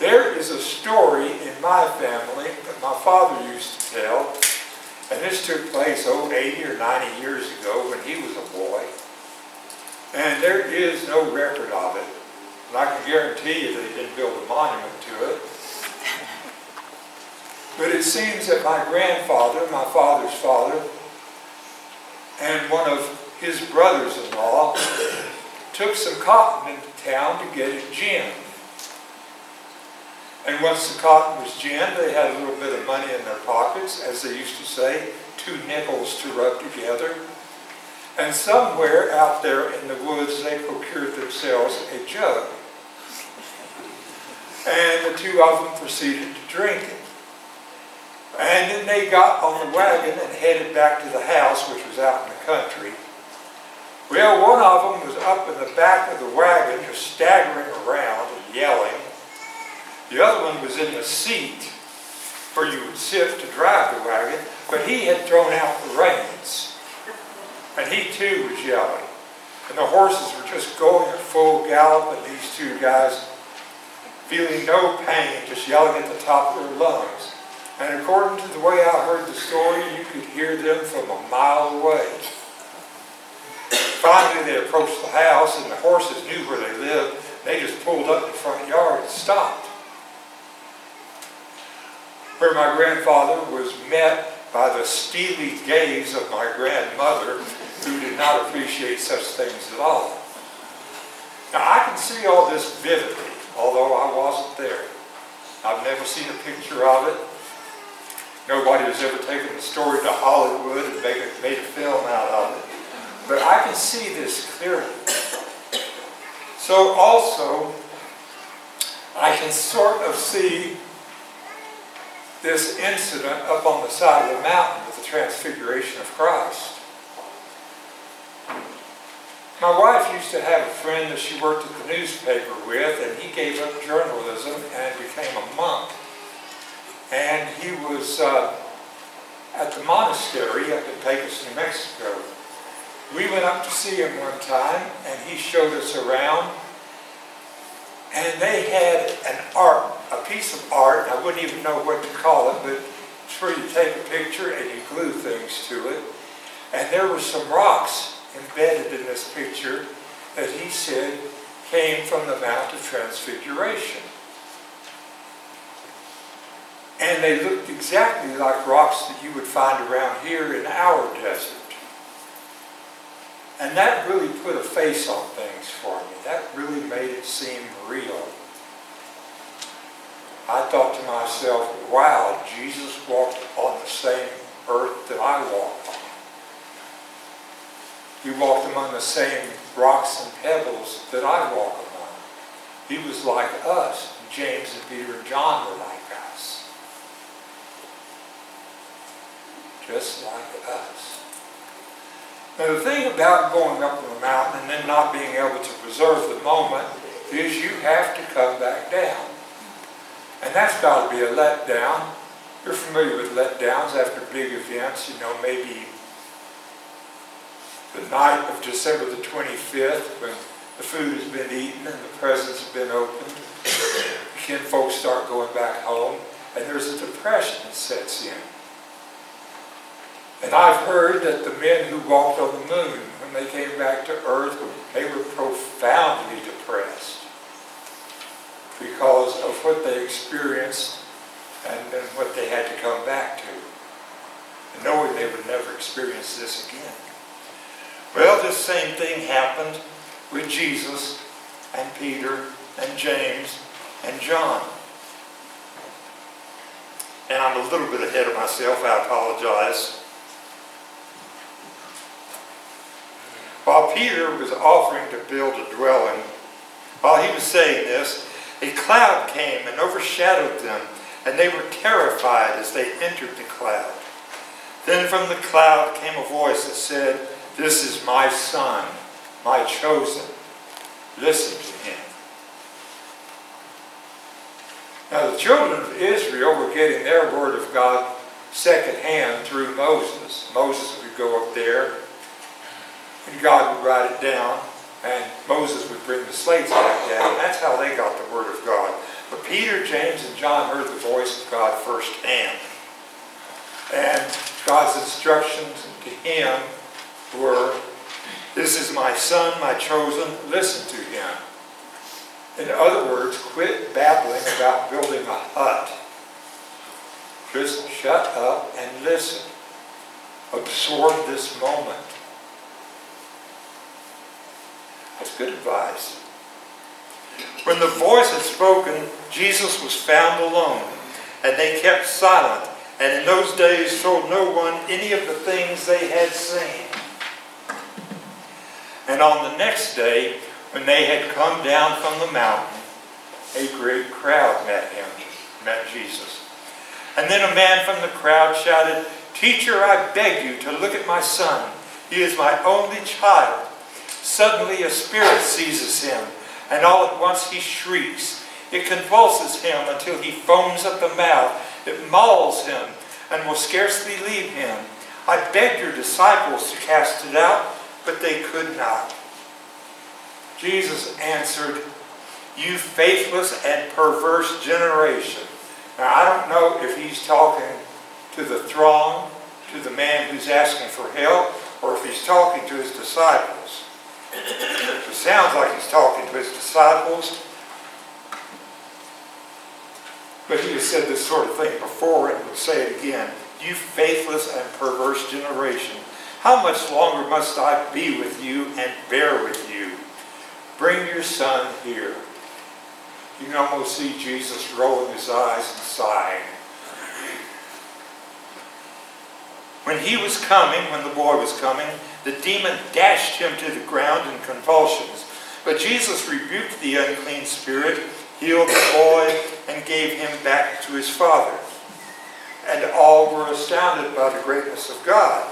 There is a story in my family that my father used to tell, and this took place 80 or 90 years ago when he was a boy. And there is no record of it. And I can guarantee you they didn't build a monument to it. But it seems that my grandfather, my father's father, and one of his brothers-in-law took some cotton into town to get it ginned. And once the cotton was ginned, they had a little bit of money in their pockets, as they used to say, 2 nickels to rub together. And somewhere out there in the woods, they procured themselves a jug. And the 2 of them proceeded to drink it. And then they got on the wagon and headed back to the house, which was out in the country. Well, one of them was up in the back of the wagon, just staggering around and yelling. The other one was in the seat where you would sit to drive the wagon, but he had thrown out the reins. And he too was yelling. And the horses were just going at full gallop, and these 2 guys, feeling no pain, just yelling at the top of their lungs. And according to the way I heard the story, you could hear them from a mile away. Finally, they approached the house, and the horses knew where they lived. They just pulled up in the front yard and stopped. Where my grandfather was met by the steely gaze of my grandmother, who did not appreciate such things at all. Now, I can see all this vividly, although I wasn't there. I've never seen a picture of it. Nobody has ever taken the story to Hollywood and made a film out of it. But I can see this clearly. So also, I can sort of see this incident up on the side of the mountain with the transfiguration of Christ. My wife used to have a friend that she worked at the newspaper with, and he gave up journalism and became a monk. And he was at the monastery up in Pecos, New Mexico. We went up to see him one time, and he showed us around. And they had a piece of art, I wouldn't even know what to call it, but it's where you take a picture and you glue things to it. And there were some rocks embedded in this picture that he said came from the Mount of Transfiguration. And they looked exactly like rocks that you would find around here in our desert. And that really put a face on things for me. That really made it seem real. I thought to myself, wow, Jesus walked on the same earth that I walked on. He walked among the same rocks and pebbles that I walk among. He was like us. James and Peter and John were like us. Just like us. Now the thing about going up on the mountain and then not being able to preserve the moment is you have to come back down. And that's got to be a letdown. You're familiar with letdowns after big events, you know, maybe the night of December the 25th when the food has been eaten and the presents have been opened. Kinfolk start going back home and there's a depression that sets in. And I've heard that the men who walked on the moon, when they came back to earth, they were profoundly depressed because of what they experienced and then what they had to come back to, and knowing they would never experience this again. Well, this same thing happened with Jesus and Peter and James and John. And I'm a little bit ahead of myself, I apologize. While Peter was offering to build a dwelling, while he was saying this, a cloud came and overshadowed them, and they were terrified as they entered the cloud. Then from the cloud came a voice that said, "This is my son, my chosen. Listen to him." Now the children of Israel were getting their word of God secondhand through Moses. Moses would go up there, and God would write it down, and Moses would bring the slates back down. That's how they got the word of God. But Peter, James, and John heard the voice of God firsthand. And God's instructions to him were, "This is my son, my chosen, listen to him." In other words, quit babbling about building a hut. Just shut up and listen. Absorb this moment. That's good advice. When the voice had spoken, Jesus was found alone, and they kept silent, and in those days told no one any of the things they had seen. And on the next day, when they had come down from the mountain, a great crowd met Jesus. And then a man from the crowd shouted, "Teacher, I beg you to look at my son. He is my only child." Suddenly a spirit seizes him, and all at once he shrieks. It convulses him until he foams at the mouth. It mauls him and will scarcely leave him. I begged your disciples to cast it out, but they could not. Jesus answered, "You faithless and perverse generation." Now, I don't know if he's talking to the throng, to the man who's asking for help, or if he's talking to his disciples. It sounds like he's talking to his disciples, but he has said this sort of thing before, and we'll say it again. "You faithless and perverse generation, how much longer must I be with you and bear with you? Bring your son here." You can almost see Jesus rolling his eyes and sighing. When the boy was coming, the demon dashed him to the ground in convulsions. But Jesus rebuked the unclean spirit, healed the boy, and gave him back to his father. And all were astounded by the greatness of God.